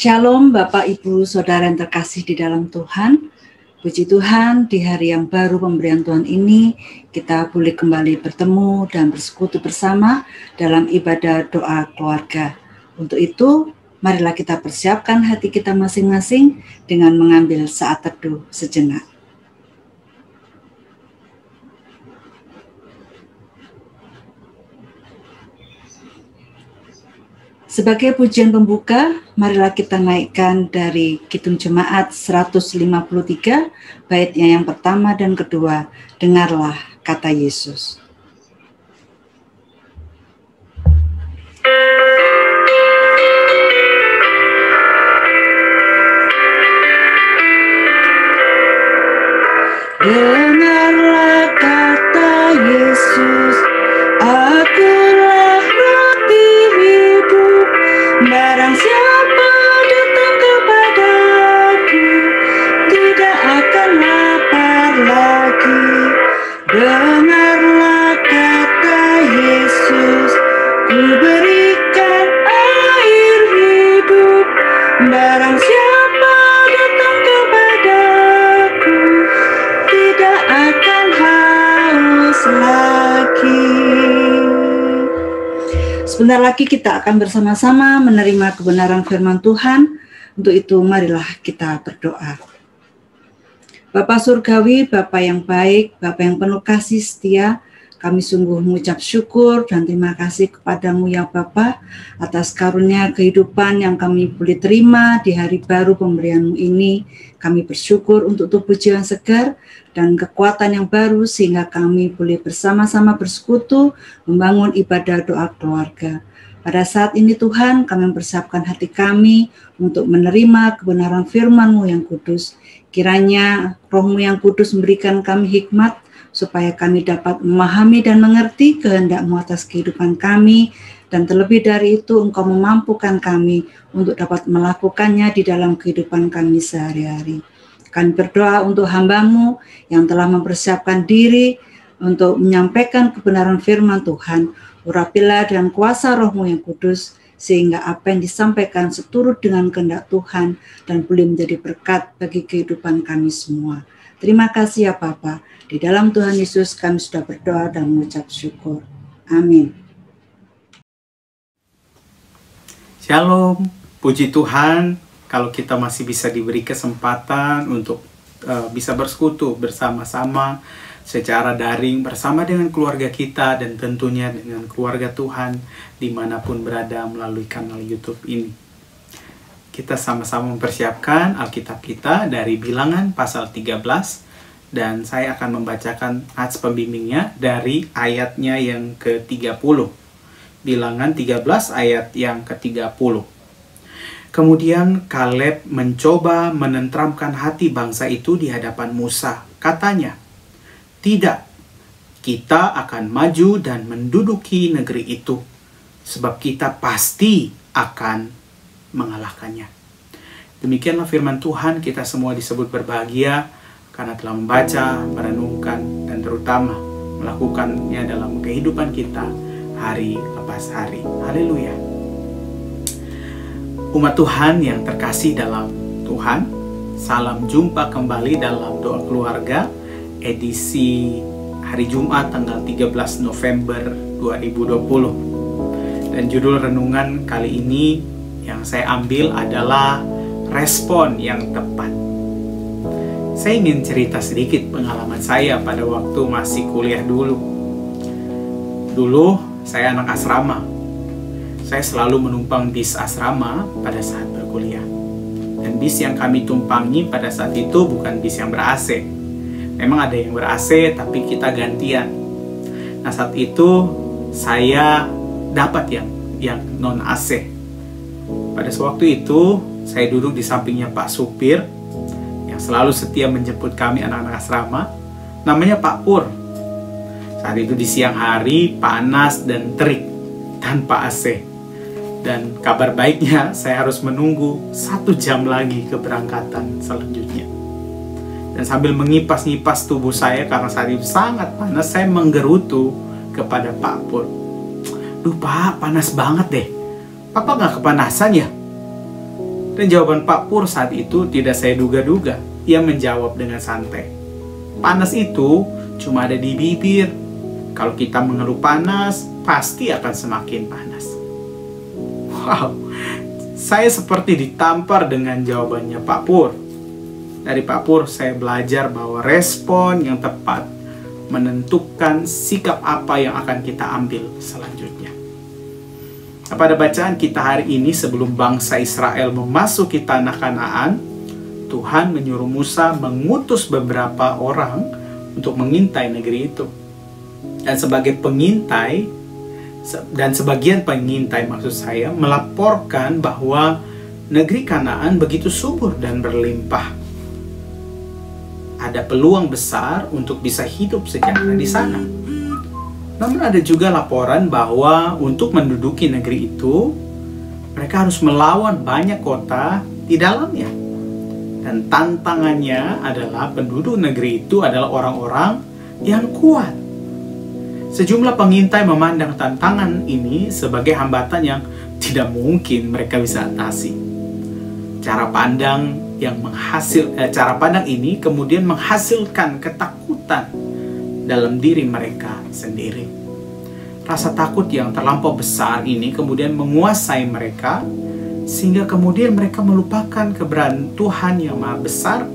Shalom Bapak Ibu Saudara yang terkasih di dalam Tuhan. Puji Tuhan, di hari yang baru pemberian Tuhan ini kita boleh kembali bertemu dan bersekutu bersama dalam ibadah doa keluarga. Untuk itu, marilah kita persiapkan hati kita masing-masing dengan mengambil saat teduh sejenak. Sebagai pujian pembuka, marilah kita naikkan dari Kidung Jemaat 153, baitnya yang pertama dan kedua, dengarlah kata Yesus. Dengarlah kata Yesus, akulah roti hidup, barang siapa datang kepadaku, tidak akan lapar lagi. Dengarlah kata Yesus, ku berikan air hidup, barang siapa datang kepadaku, tidak akan haus lagi. Sebentar lagi kita akan bersama-sama menerima kebenaran firman Tuhan. Untuk itu marilah kita berdoa. Bapa Surgawi, Bapa yang baik, Bapa yang penuh kasih setia, kami sungguh mengucap syukur dan terima kasih kepadamu ya Bapa atas karunia kehidupan yang kami boleh terima di hari baru pemberianmu ini. Kami bersyukur untuk tubuh jiwa segar dan kekuatan yang baru sehingga kami boleh bersama-sama bersekutu membangun ibadah doa keluarga. Pada saat ini Tuhan, kami mempersiapkan hati kami untuk menerima kebenaran firman-Mu yang kudus. Kiranya Roh-Mu yang kudus memberikan kami hikmat supaya kami dapat memahami dan mengerti kehendak-Mu atas kehidupan kami, dan terlebih dari itu Engkau memampukan kami untuk dapat melakukannya di dalam kehidupan kami sehari-hari. Kami berdoa untuk hamba-Mu yang telah mempersiapkan diri untuk menyampaikan kebenaran firman Tuhan. Urapilah dengan kuasa Roh-Mu yang kudus, sehingga apa yang disampaikan seturut dengan kehendak Tuhan dan boleh menjadi berkat bagi kehidupan kami semua. Terima kasih ya Bapa. Di dalam Tuhan Yesus kami sudah berdoa dan mengucap syukur. Amin. Shalom, puji Tuhan kalau kita masih bisa diberi kesempatan untuk bisa bersekutu bersama-sama secara daring bersama dengan keluarga kita dan tentunya dengan keluarga Tuhan dimanapun berada melalui kanal YouTube ini. Kita sama-sama mempersiapkan Alkitab kita dari Bilangan pasal 13 dan saya akan membacakan nats pembimbingnya dari ayatnya yang ke-30. Bilangan 13 ayat yang ke-30. Kemudian Kaleb mencoba menenteramkan hati bangsa itu di hadapan Musa. Katanya, "Tidak, kita akan maju dan menduduki negeri itu, sebab kita pasti akan mengalahkannya." Demikianlah firman Tuhan, kita semua disebut berbahagia karena telah membaca, merenungkan, dan terutama melakukannya dalam kehidupan kita hari lepas hari. Haleluya. Umat Tuhan yang terkasih dalam Tuhan, salam jumpa kembali dalam doa keluarga edisi hari Jumat tanggal 13 November 2020. Dan judul renungan kali ini yang saya ambil adalah respon yang tepat. Saya ingin cerita sedikit pengalaman saya pada waktu masih kuliah dulu. Dulu saya anak asrama. Saya selalu menumpang bis asrama pada saat berkuliah. Dan bis yang kami tumpangi pada saat itu bukan bis yang ber-AC. Memang ada yang ber-AC, tapi kita gantian. Nah, saat itu saya dapat yang non-AC. Pada waktu itu, saya duduk di sampingnya Pak Supir, yang selalu setia menjemput kami anak-anak asrama. Namanya Pak Pur. Saat itu di siang hari, panas dan terik, tanpa AC. Dan kabar baiknya, saya harus menunggu 1 jam lagi keberangkatan selanjutnya. Dan sambil mengipas-ngipas tubuh saya karena saat itu sangat panas, saya menggerutu kepada Pak Pur. "Duh Pak, panas banget deh. Papa gak kepanasan ya?" Dan jawaban Pak Pur saat itu tidak saya duga-duga. Ia menjawab dengan santai, panas itu cuma ada di bibir. Kalau kita mengeluh panas, pasti akan semakin panas. Wow, saya seperti ditampar dengan jawabannya Pak Pur. Dari Pak Pur saya belajar bahwa respon yang tepat menentukan sikap apa yang akan kita ambil selanjutnya. Nah, pada bacaan kita hari ini, sebelum bangsa Israel memasuki tanah Kanaan, Tuhan menyuruh Musa mengutus beberapa orang untuk mengintai negeri itu. Dan sebagai pengintai, dan sebagian pengintai maksud saya, melaporkan bahwa negeri Kanaan begitu subur dan berlimpah. Ada peluang besar untuk bisa hidup sejahtera di sana. Namun ada juga laporan bahwa untuk menduduki negeri itu, mereka harus melawan banyak kota di dalamnya. Dan tantangannya adalah penduduk negeri itu adalah orang-orang yang kuat. Sejumlah pengintai memandang tantangan ini sebagai hambatan yang tidak mungkin mereka bisa atasi. Cara pandang ini kemudian menghasilkan ketakutan dalam diri mereka sendiri. Rasa takut yang terlampau besar ini kemudian menguasai mereka, sehingga kemudian mereka melupakan keberadaan Tuhan yang Maha Besar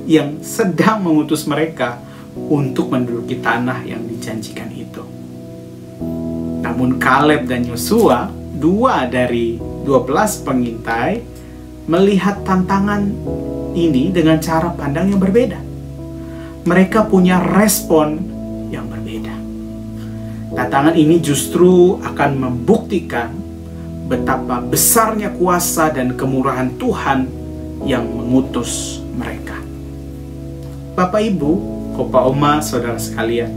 yang sedang mengutus mereka untuk menduduki tanah yang dijanjikan itu. Namun Kaleb dan Yosua, 2 dari 12 pengintai, melihat tantangan ini dengan cara pandang yang berbeda. Mereka punya respon yang berbeda. Tantangan ini justru akan membuktikan betapa besarnya kuasa dan kemurahan Tuhan yang mengutus mereka. Bapak, Ibu, Opa, Oma, saudara sekalian,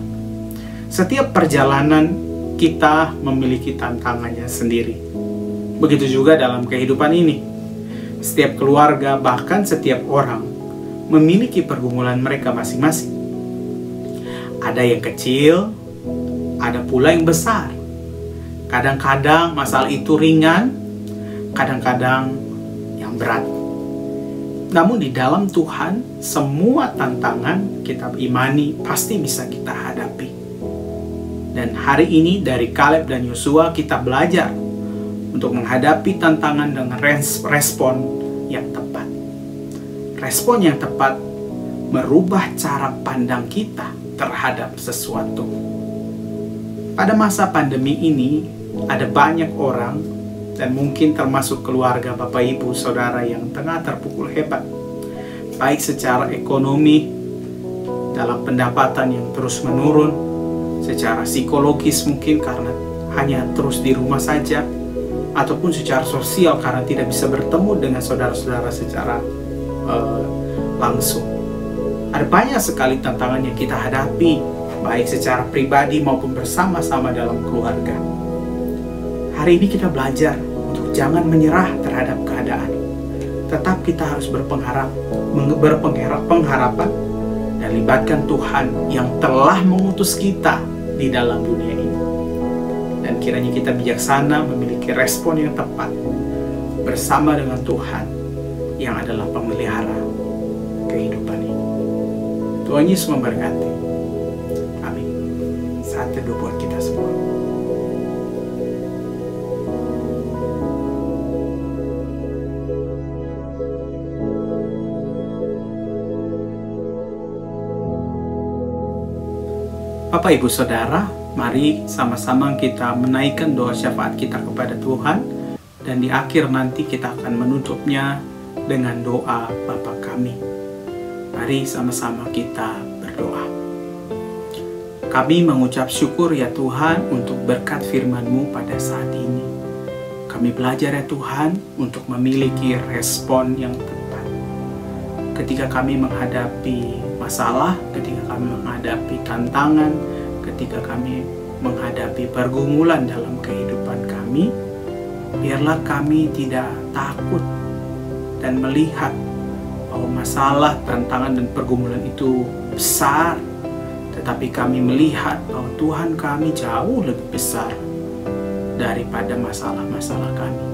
setiap perjalanan kita memiliki tantangannya sendiri. Begitu juga dalam kehidupan ini. Setiap keluarga, bahkan setiap orang, memiliki pergumulan mereka masing-masing. Ada yang kecil, ada pula yang besar. Kadang-kadang masalah itu ringan, kadang-kadang yang berat. Namun di dalam Tuhan, semua tantangan kita imani pasti bisa kita hadapi. Dan hari ini dari Kaleb dan Yosua kita belajar untuk menghadapi tantangan dengan respon yang tepat. Respon yang tepat merubah cara pandang kita terhadap sesuatu. Pada masa pandemi ini, ada banyak orang, dan mungkin termasuk keluarga Bapak Ibu Saudara yang tengah terpukul hebat, baik secara ekonomi, dalam pendapatan yang terus menurun, secara psikologis mungkin karena hanya terus di rumah saja, ataupun secara sosial karena tidak bisa bertemu dengan saudara-saudara secara langsung. Ada banyak sekali tantangan yang kita hadapi, baik secara pribadi maupun bersama-sama dalam keluarga. Hari ini kita belajar untuk jangan menyerah terhadap keadaan. Tetap kita harus berpengharapan dan libatkan Tuhan yang telah mengutus kita di dalam dunia ini. Dan kiranya kita bijaksana memiliki respon yang tepat bersama dengan Tuhan yang adalah pemelihara kehidupan ini. Tuhan Yesus memberkati. Amin. Saat teduh buat kita semua. Bapak, Ibu, Saudara, mari sama-sama kita menaikkan doa syafaat kita kepada Tuhan, dan di akhir nanti kita akan menutupnya dengan doa Bapa kami. Mari sama-sama kita berdoa. Kami mengucap syukur ya Tuhan untuk berkat firman-Mu pada saat ini. Kami belajar ya Tuhan untuk memiliki respon yang tepat. Ketika kami menghadapi masalah, ketika kami menghadapi tantangan, ketika kami menghadapi pergumulan dalam kehidupan kami, biarlah kami tidak takut dan melihat bahwa masalah, tantangan, dan pergumulan itu besar, tetapi kami melihat bahwa Tuhan kami jauh lebih besar daripada masalah-masalah kami.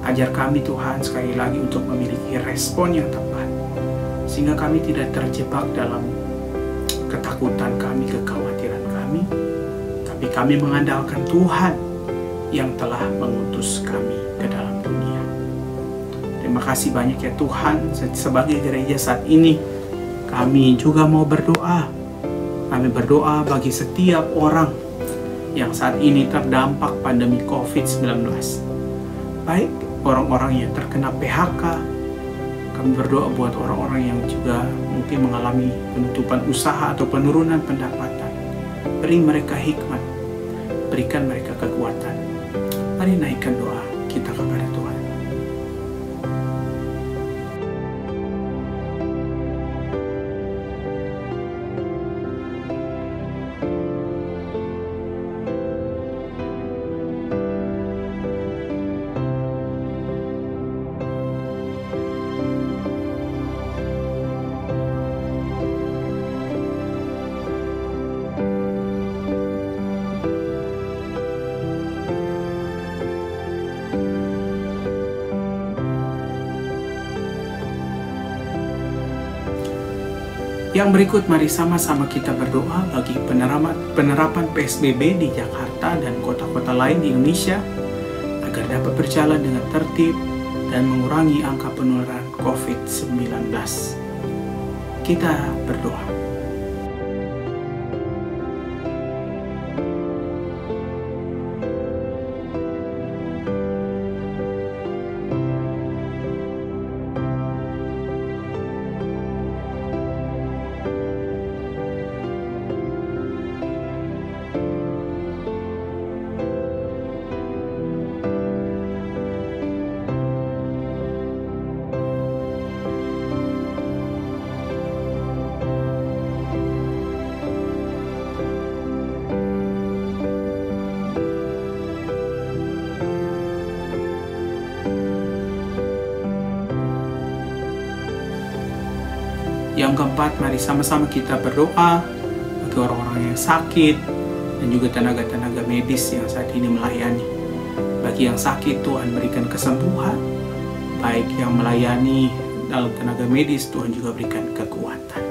Ajar kami Tuhan sekali lagi untuk memiliki respon yang tepat, sehingga kami tidak terjebak dalam ketakutan kami, kekhawatiran kami, tapi kami mengandalkan Tuhan yang telah mengutus kami ke dalam dunia. Terima kasih banyak ya Tuhan. Sebagai gereja saat ini, kami juga mau berdoa. Kami berdoa bagi setiap orang yang saat ini terdampak pandemi COVID-19. Baik orang-orang yang terkena PHK, kami berdoa buat orang-orang yang juga mungkin mengalami penutupan usaha atau penurunan pendapatan. Beri mereka hikmat, berikan mereka kekuatan. Mari naikkan doa kita kepada Tuhan. Yang berikut, mari sama-sama kita berdoa bagi penerapan PSBB di Jakarta dan kota-kota lain di Indonesia agar dapat berjalan dengan tertib dan mengurangi angka penularan COVID-19. Kita berdoa. Yang keempat, mari sama-sama kita berdoa bagi orang-orang yang sakit dan juga tenaga-tenaga medis yang saat ini melayani. Bagi yang sakit, Tuhan berikan kesembuhan. Baik yang melayani dalam tenaga medis, Tuhan juga berikan kekuatan.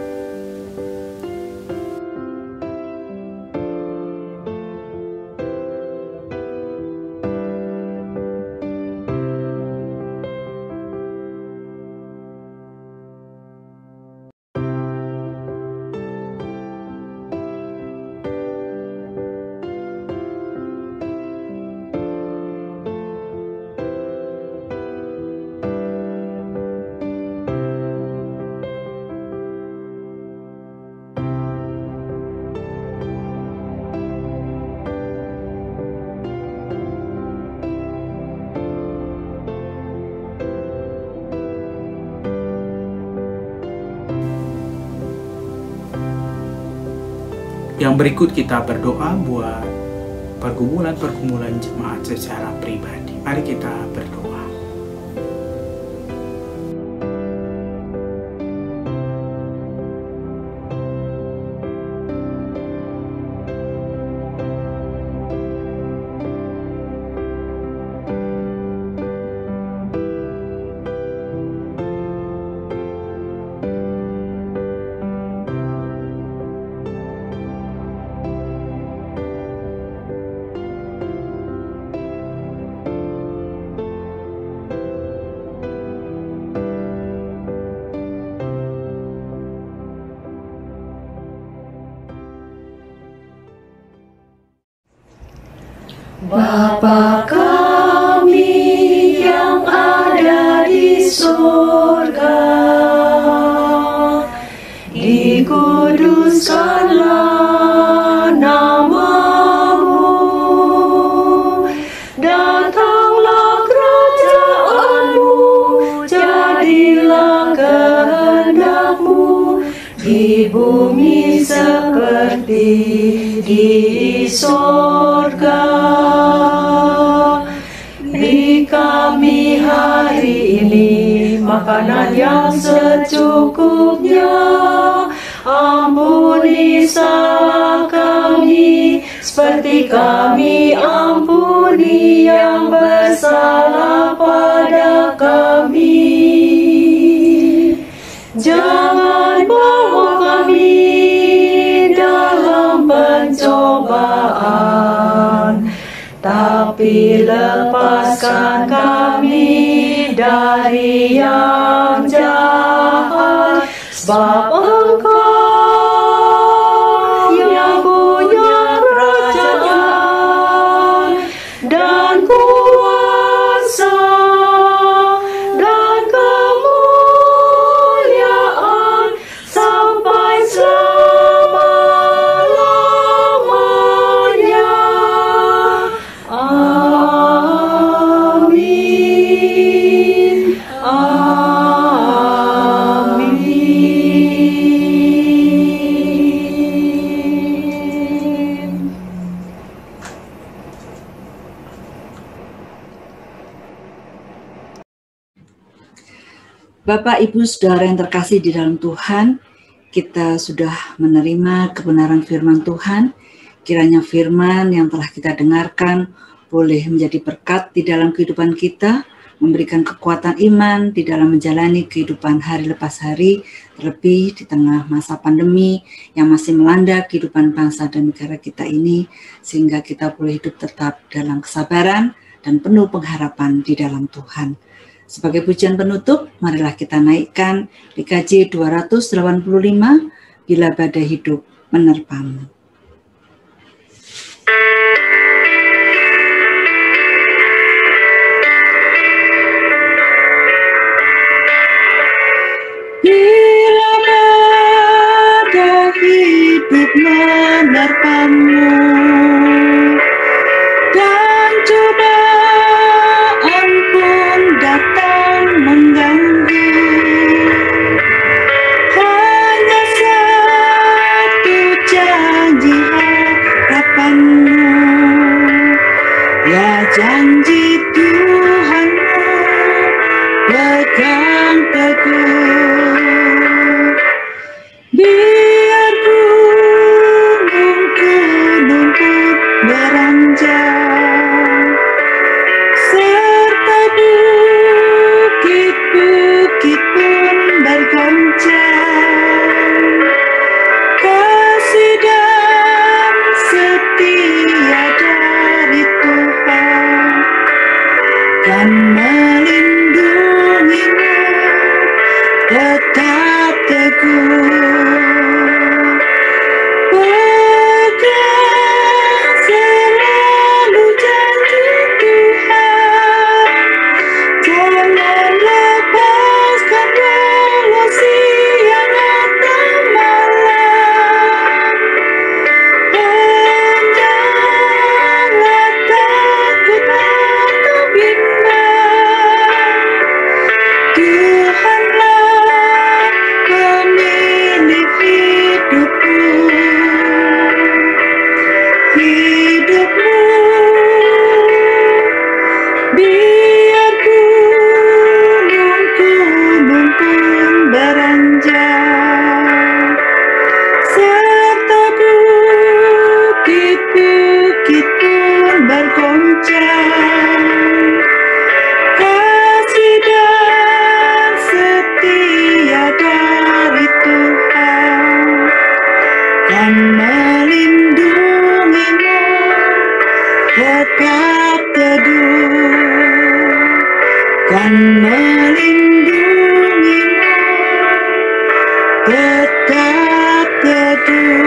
Yang berikut kita berdoa buat pergumulan-pergumulan jemaat secara pribadi. Mari kita berdoa. Bapa kami yang ada di surga, dikuduskanlah nama-Mu, datanglah kerajaan-Mu, jadilah kehendak-Mu di bumi seperti di surga. Beri kami hari ini makanan yang secukupnya. Ampuni salah kami seperti kami ampuni yang bersalah pada kami. Jangan bawa kami dalam pencobaan, tapi lepaskan kami dari yang jahat, sebab Engkau yang punya kerajaan dan kuasa dan kemuliaan sampai selama-lamanya. Amin. Amin. Bapak, Ibu, Saudara yang terkasih di dalam Tuhan, kita sudah menerima kebenaran firman Tuhan. Kiranya firman yang telah kita dengarkan boleh menjadi berkat di dalam kehidupan kita, memberikan kekuatan iman di dalam menjalani kehidupan hari lepas hari, terlebih di tengah masa pandemi yang masih melanda kehidupan bangsa dan negara kita ini, sehingga kita boleh hidup tetap dalam kesabaran dan penuh pengharapan di dalam Tuhan. Sebagai pujian penutup, marilah kita naikkan DKJ 285, Bila Badai Hidup Menerpamu. Bila badai hidup menerpamu dan cobaan pun datang mengganggu, hanya satu janji harapanmu, ya janji Tuhanmu pegang teguh. Biar gunung-gunung pun beranjak, serta bukit-bukit pun bergoncang, kasih dan setia dari Tuhan kan melindungimu tetap teguh. Pegang selalu janji Tuhan, jangan lepaskan walau siang atau malam, dan janganlah takut atau bimbang. Tuhanlah pemilik hidupmu, hidupmu. Biar gunung-gunung pun beranjak, serta bukit-bukit pun bergoncang, kasih dan setia dari Tuhan kan melindungimu tetap teduh, kan melindungimu tetap teduh.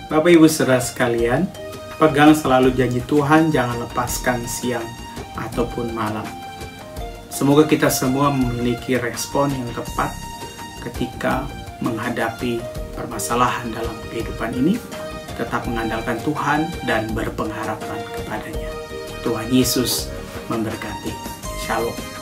Bapak Ibu Saudara sekalian, pegang selalu janji Tuhan, jangan lepaskan siang ataupun malam. Semoga kita semua memiliki respon yang tepat ketika menghadapi permasalahan dalam kehidupan ini, tetap mengandalkan Tuhan dan berpengharapan kepadanya. Tuhan Yesus memberkati. Shalom.